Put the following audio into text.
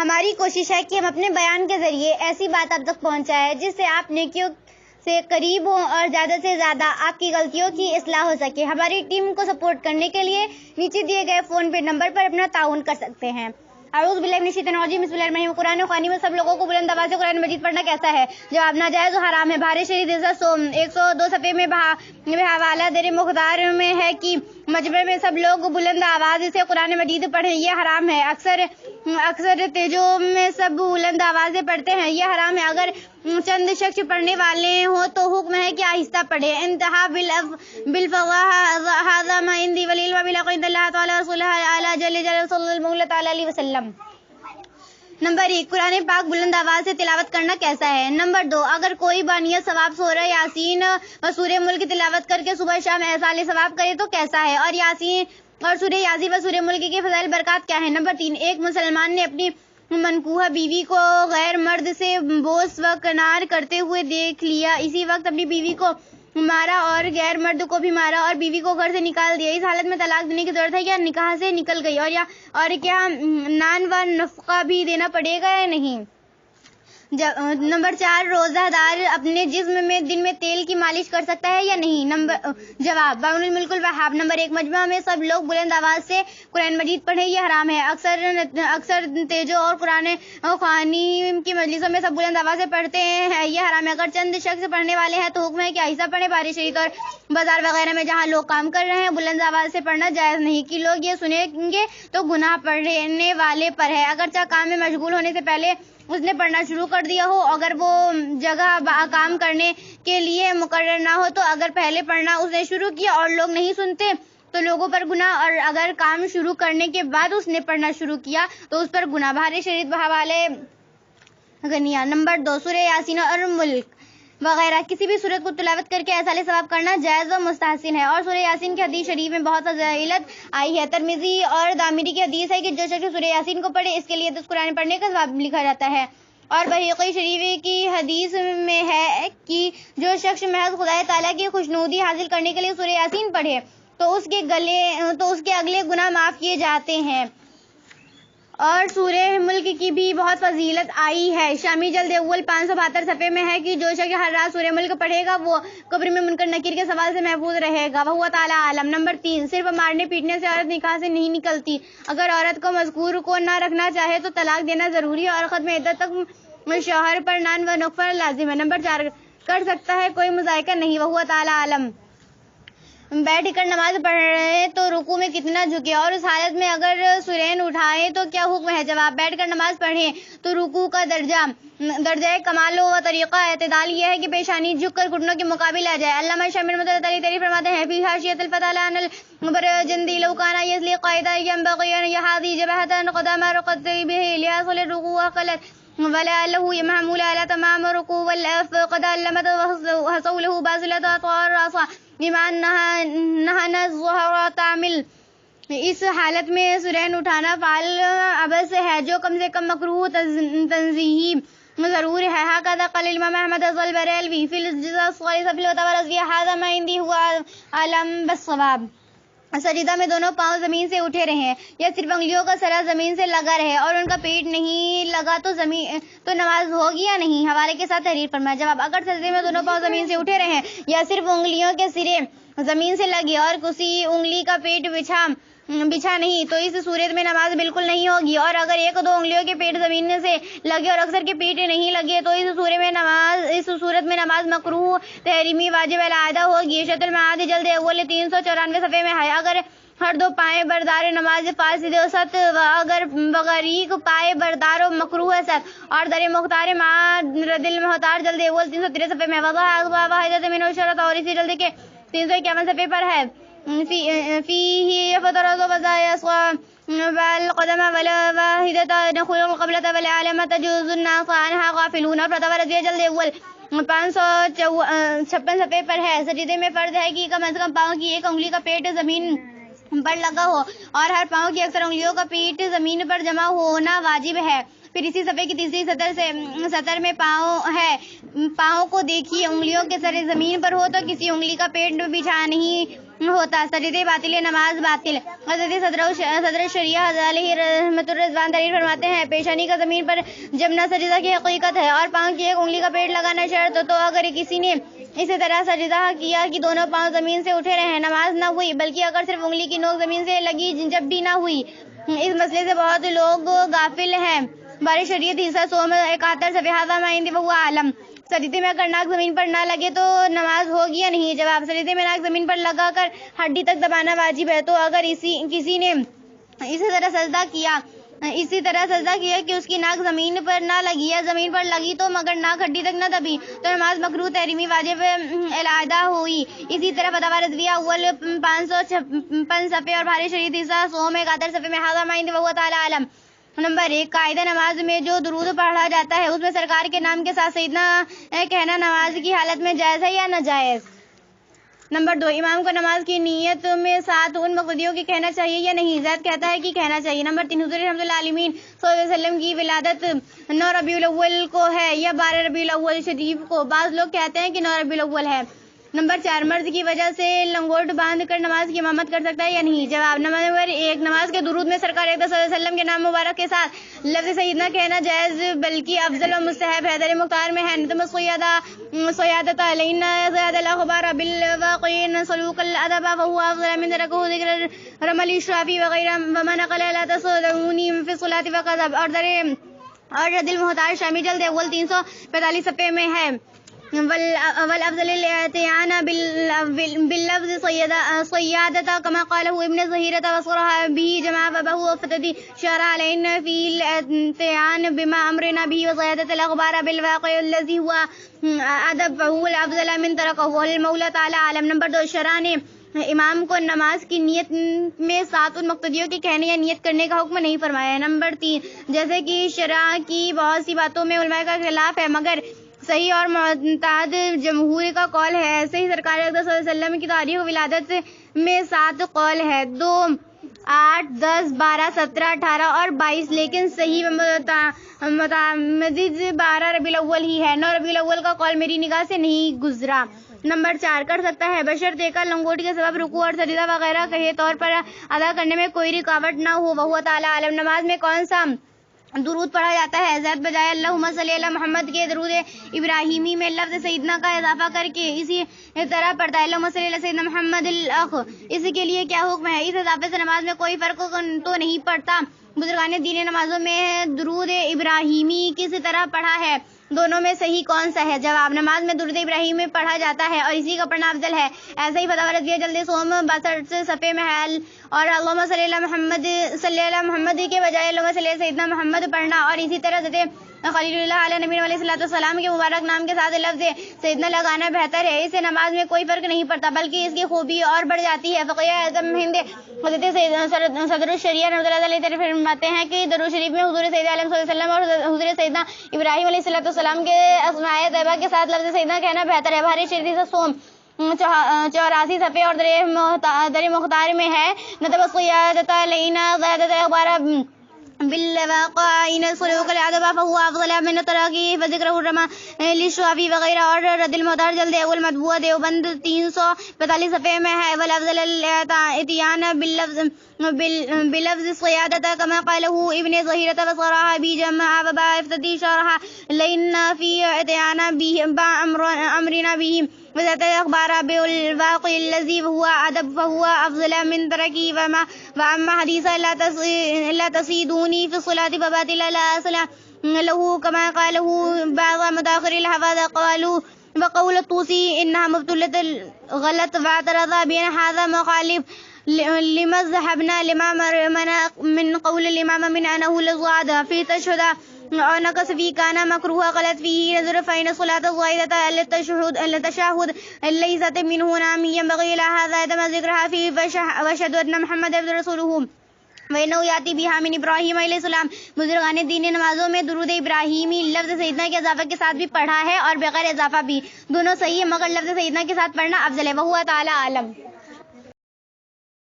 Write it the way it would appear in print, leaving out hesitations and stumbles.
ہماری کوشش ہے کہ ہم اپنے بیان کے ذریعے ایسی بات آپ تک پہنچائیں جس سے آپ نیکیوں سے قریب ہوں اور زیادہ سے زیادہ آپ کی غلطیوں کی اصلاح ہو سکے۔ ہماری ٹیم کو سپورٹ کرنے کے لیے نیچے دیے گئے فون پے نمبر پر اپنا تعاون کر سکتے ہیں۔ اعوذ باللہ من الشیطان الرجیم، بسم اللہ الرحمن الرحیم۔ قرآن خوانی میں سب لوگوں کو بلند آواز سے قرآن مجید پڑھنا کیسا ہے؟ جواب: ناجائز و حرام ہے۔ بھاری شریف 102 صفحے میں حوالہ در مختار میں ہے کہ مجمع میں سب لوگ بلند آواز سے قرآن مجید پڑھیں، یہ حرام ہے۔ اکثر تیجوں میں سب بلند آواز سے پڑھتے ہیں، یہ حرام ہے۔ اگر چند شخص پڑھنے والے ہوں تو حکم ہے کہ آہستہ پڑھیں۔ انتہا بالفواہ ھذا ما عندی والعلم بالحق عند اللہ تعالی ورسولہ اعلی جل جلالہ صلی اللہ تعالی علیہ وسلم۔ نمبر 1، قرآن پاک بلند آواز سے تلاوت کرنا کیسا ہے؟ نمبر 2، اگر کوئی بانیت ثواب سورہ یاسین و سورہ ملک کی تلاوت کر کے صبح شام ایصال ثواب کرے تو کیسا ہے؟ اور سورہ یاسین و سورہ ملک کے فضائل برکات کیا ہیں؟ نمبر 3، ایک مسلمان نے اپنی منکوحہ بیوی کو غیر مرد سے بوس و کنار کرتے ہوئے دیکھ لیا، اسی وقت اپنی بیوی کو مارا اور غیر مرد کو بھی مارا اور بیوی کو گھر سے نکال دیا، اس حالت میں طلاق دینے کی ضرورت ہے یا نکاح سے نکل گئی؟ اور کیا نان و نفقہ بھی دینا پڑے گا یا نہیں؟ نمبر 4، روزہ دار اپنے جسم میں دن میں تیل کی مالش کر سکتا ہے یا نہیں؟ جواب: بین الملک الوہاب۔ نمبر 1، مجمع میں سب لوگ بلند آواز سے قرآن مجید پڑھیں، یہ حرام ہے۔ اکثر تیجوں اور قرآن خوانی کی مجلسوں میں سب بلند آواز سے پڑھتے ہیں، یہ حرام ہے۔ اگر چند شخص پڑھنے والے ہیں تو حکم ہے کہ آہستہ پڑھیں۔ بارش شریف اور بازار وغیرہ میں جہاں لوگ کام کر رہے ہیں بلند آواز سے پڑھنا جائز نہیں کہ لوگ یہ سنیں گے تو گناہ پڑھنے والے پر ہے، اگرچہ کام میں مشغول ہونے سے پہلے اس نے پڑھنا شروع کر دیا ہو۔ اگر وہ جگہ کام کرنے کے لیے مقرر نہ ہو تو اگر پہلے پڑھنا اس نے شروع کیا اور لوگ نہیں سنتے تو لوگوں پر گناہ، اور اگر کام شروع کرنے کے بعد اس نے پڑھنا شروع کیا تو اس پر گناہ۔ بھاری شریف بحوالے غنیہ۔ نمبر 2، سورہ یاسین اور ملک وغیرہ کسی بھی سورت کو تلاوت کر کے ایصال ثواب کرنا جائز و مستحسن ہے، اور سورہ یاسین کی حدیث شریف میں بہت فضیلت آئی ہے۔ ترمذی اور دارمی کی حدیث ہے کہ جو شخص سورہ یاسین کو پڑھے اس کے لیے 10 قرآن پڑھنے کا ثواب لکھا جاتا ہے، اور بہقی شریف کی حدیث میں ہے کہ جو شخص محض خدا تعالیٰ کی خوشنودی حاصل کرنے کے لیے سورہ یاسین پڑھے تو اس کے اگلے گناہ معاف کیے جاتے ہیں۔ اور سورہ ملک کی بھی بہت فضیلت آئی ہے، شامی جلد اول 572 صفحے میں ہے کہ جو شخص ہر رات سورہ ملک پڑھے گا وہ قبر میں منکر نکیر کے سوال سے محفوظ رہے گا، وہو تعالی عالم۔ نمبر 3، صرف مارنے پیٹنے سے عورت نکاح سے نہیں نکلتی، اگر عورت کو مذکور کو نہ رکھنا چاہے تو طلاق دینا ضروری ہے اور ختم عدت تک شوہر پر نان و نفقہ لازم ہے۔ نمبر 4، کر سکتا ہے کوئی مذائقہ نہیں، وہو تعالی عالم۔ بیٹھ کر نماز پڑھیں تو رکوع میں کتنا جھکے، اور اس حالت میں اگر سرین اٹھائیں تو کیا حکم ہے؟ جواب: بیٹھ کر نماز پڑھیں تو رکوع کا درجہ کمال و طریقہ اعتدال یہ ہے کہ پیشانی جھک کر گھٹنوں کے مقابل آ جائے۔ علامہ شامل مطلع تعریف فرماتے ہیں فی حاشیۃ الفتح عن البرجندی لو کان یصلی قاعدہ ينبغي ان يحاذي جبهة قدم ركبتيه ليصل الركوع قلت ولعله محمول على تمام الركوع قد علمت وحصوله باذلة اطوار راسا بما نہن الظہر تعمل۔ اس حالت میں سرین اٹھانا فعل ابس ہے جو کم سے کم مکروہ تنزیہی ضرور ہے۔ ہکذا قال الامام احمد البریلوی فی الجزء الثالث فی الفتاوی ھذا ما عندی هو اعلم بالصواب۔ سجدہ میں دونوں پاؤں زمین سے اٹھے رہیں یا صرف انگلیوں کا سرا زمین سے لگا رہے اور ان کا پیٹ نہیں لگا تو نماز ہوگی یا نہیں؟ حوالے کے ساتھ تحریر فرمائیں۔ جواب: اگر سجدے میں دونوں پاؤں زمین سے اٹھے رہیں یا صرف انگلیوں کے سرے زمین سے لگے اور کسی انگلی کا پیٹ بچھا نہیں تو اس صورت میں نماز بالکل نہیں ہوگی، اور اگر ایک دو انگلیوں کے پیٹ زمین سے لگے اور اکثر کے پیٹ نہیں لگے تو اس صورت میں نماز مکروہ تحریمی واجب العادہ ہوگی۔ شت المعاد جلد اول 394 صفحے میں ہے۔ اگر ہر دو پائیں بردار نماز فاسد و ست و اگر بغریق پائے بردار و مکروہ ست، اور در مختار معاد المختار جلد اول 313 صفحے میں وضع واحدۃ من الشرط، اور اسی جلد کے 351 صفحے پر ہے فیہ فترض وضع والقدم ولا واحدۃ ندخل القبلۃ والعالم تجوز الناس عنها غافلون، اور فتح رضیہ جلد اول 556 صفحے پر ہے سجدے میں فرض ہے کہ کم از کم پاؤں کی ایک انگلی کا پیٹ زمین پر لگا ہو اور ہر پاؤں کی اکثر انگلیوں کا پیٹ زمین پر جمع ہونا واجب ہے۔ پھر اسی صفحے کی تیسری سطر میں پاؤں ہے، پاؤں کو دیکھیے، انگلیوں کے سر زمین پر ہو تو کسی انگلی کا پیٹ بچھا نہیں ہوتا۔ سجدے باطل، نماز باطل۔ حضرت صدر شریعہ علیہ رحمت الرضوان تحریر فرماتے ہیں، پیشانی کا زمین پر جمنا سجدہ کی حقیقت ہے اور پاؤں کی ایک انگلی کا پیٹ لگانا شرط، تو اگر کسی نے اسی طرح سجدہ کیا کہ دونوں پاؤں زمین سے اٹھے رہے، نماز نہ ہوئی، بلکہ اگر صرف انگلی کی نوک زمین سے لگی جب بھی نہ ہوئی۔ اس مسئلے سے بہت لوگ غافل ہیں۔ بارش شریعت حصہ سوم 71 صفحہ ھذا ما عندی وہو اعلم۔ سجدے میں اگر ناک زمین پر نہ لگے تو نماز ہوگی یا نہیں؟ جواب، سجدے میں ناک زمین پر لگا کر ہڈی تک دبانا واجب ہے، تو اگر کسی نے اسی طرح سجدہ کیا کہ اس کی ناک زمین پر نہ لگی یا زمین پر لگی تو مگر ناک ہڈی تک نہ دبی، تو نماز مکروہ تحریمی واجب علیحدہ ہوئی۔ اسی طرح فتاوی رضویہ اول 556 صفحے اور بھاری شریعت حصہ سوم 71 صفحے میں ھذا ما عندی وہو تعالی اعلم۔ نمبر 1، قاعدہ نماز میں جو درود پڑھا جاتا ہے اس میں سرکار کے نام کے ساتھ سیدنا کہنا نماز کی حالت میں جائز ہے یا ناجائز؟ نمبر 2، امام کو نماز کی نیت میں ساتھ ان مقتدیوں کے کہنا چاہیے یا نہیں؟ زید کہتا ہے کہ کہنا چاہیے۔ نمبر 3، حضور رحمت اللہ علیہ صلی اللہ علیہ وسلم کی ولادت 9 ربیع الاول کو ہے یا 12 ربیع الاول شریف کو؟ بعض لوگ کہتے ہیں کہ 9 ربیع الاول ہے۔ نمبر 4، مرض کی وجہ سے لنگوٹ باندھ کر نماز کی امامت کر سکتا ہے یا نہیں؟ جواب، نمبر 1، نماز کے درود میں سرکار اقدس صلی اللہ علیہ وسلم کے نام مبارک کے ساتھ لفظ سیدنا کہنا جائز بلکہ افضل و مستحب ہے۔ در مختار میں ہے، نتم سیادت علینا زیاد الاخبار بالواقعین سلوک الادب وهو افضل من ترکہ ذکر رمل اشرافی وغیرہ ومن نقل لا تصدعونی فی الصلاة وقذب۔ اور رد المحتاج شامی جلد اول 345 صفحے میں ہے۔ والافضل الاعتیان باللفظ صیادت کما قاله ابن ظہیرۃ وصرح به جمع وبه فتدی شرح علینا فی الاعتیان بما امرنا به وصیادت الاخبار بالواقع الذي هو ادب فهو الافضل من ترکہ والمولى تعالی عالم۔ نمبر 2، شرع نے امام کو نماز کی نیت میں ساتھ ان مقتدیوں کے کہنے یا نیت کرنے کا حکم نہیں فرمایا ہے۔ نمبر 3، جیسے کہ شرع کی بہت سی باتوں میں علماء کا خلاف ہے مگر صحیح اور معتمد جمہور کا قول ہے، ایسے ہی سرکار اقدس صلی اللہ علیہ وسلم کی تاریخ ولادت میں 7 قول ہے، 2، 8، 10، 12، 17، 18 اور 22، لیکن صحیح متعمد 12 ربیع الاول ہی ہے۔ 9 ربیع الاول کا قول میری نگاہ سے نہیں گزرا۔ نمبر 4، کر سکتا ہے بشرطے کا لنگوٹ کے سبب رکوع اور سجدہ وغیرہ کہے طور پر ادا کرنے میں کوئی رکاوٹ نہ ہو، وہو تعالی عالم۔ نماز میں کون سا درود پڑھا جاتا ہے؟ زید بجائے اللہم صلی علی محمد کے درود ابراہیمی میں لفظ سیدنا کا اضافہ کر کے اسی طرح پڑھتا ہے اللہم صلی علی سیدنا محمد الاخ۔ اس کے لیے کیا حکم ہے؟ اس اضافے سے نماز میں کوئی فرق تو نہیں پڑتا۔ بزرگان دین نمازوں میں درود ابراہیمی کس طرح پڑھا ہے؟ دونوں میں صحیح کون سا ہے؟ جواب، نماز میں درود ابراہیم میں پڑھا جاتا ہے اور اسی کا پڑھنا افضل ہے۔ ایسا ہی فتاوی رضویہ جلد سوم 62 صفحے میں ہے اور اللہم صلی علی محمد کے بجائے اللہم صلی علی سیدنا محمد پڑھنا اور اسی طرح حضرت خلیل اللہ علیہ نبی علیہ الصلوۃ والسلام کے مبارک نام کے ساتھ لفظ سیدنا لگانا بہتر ہے۔ اس سے نماز میں کوئی فرق نہیں پڑتا بلکہ اس کی خوبی اور بڑھ جاتی ہے۔ فقیہ اعظم ہند حضرت صدر الشریعہ رحمۃ اللہ علیہ فرماتے ہیں کہ درود شریف میں حضور سید عالم صلی اللہ علیہ وسلم اور حضور سیدنا ابراہیم علیہ الصلوۃ والسلام کے اسماء طیبہ کے ساتھ لفظ سیدنا کہنا بہتر ہے۔ بھاری شریعت سے سوم 84 صفحے اور در مختار میں ہے، نتب سیادت علینا زیادت اخبار بالواقعین سلوک الادب فهو افضل من ترکی وذکرہ الرما للشعفی وغیرہ اور رد المحتاج جلد اول مطبوعہ دیوبند 345 صفحے میں ہے۔ والافضل الاتیان بلفظ صیادت کما قاله ابن ظہیرۃ وصرح به جمع وبا افتدی شرح لینا فی اتیان با امرنا به وزارت اخبار بالواقع الذي هو ادب فهو افضل من ترکی واما حدیث لا تصیدونی فی الصلاة فباطل لا اصل له كما قاله بعض متاخر الحفاظ قالوا وقول الطوسی انها مبتلة غلط واعترض بان هذا مخالف لما ذهبنا لما مرنا من قول الامام من انه لزواد في تشهد اور نقص فی کانا مکروہ غلط فی نظر فین صلاۃ الزائدۃ للتشہد لیست منہ نام ينبغي لها زائد ما ذکرها فی وشهد ان محمد عبد رسولہ وَإِنَّهُ يَأْتِي بِهَا مِنْ ابراہیم علیہ السلام۔ بزرگان دین نمازوں میں درود ابراہیمی لفظ سیدنا کے اضافہ کے ساتھ بھی پڑھا ہے اور بغیر اضافہ بھی، دونوں صحیح ہے مگر لفظ سیدنا کے ساتھ پڑھنا افضل ہے۔ وَهُوَ تَعَالَى أَعْلَمُ۔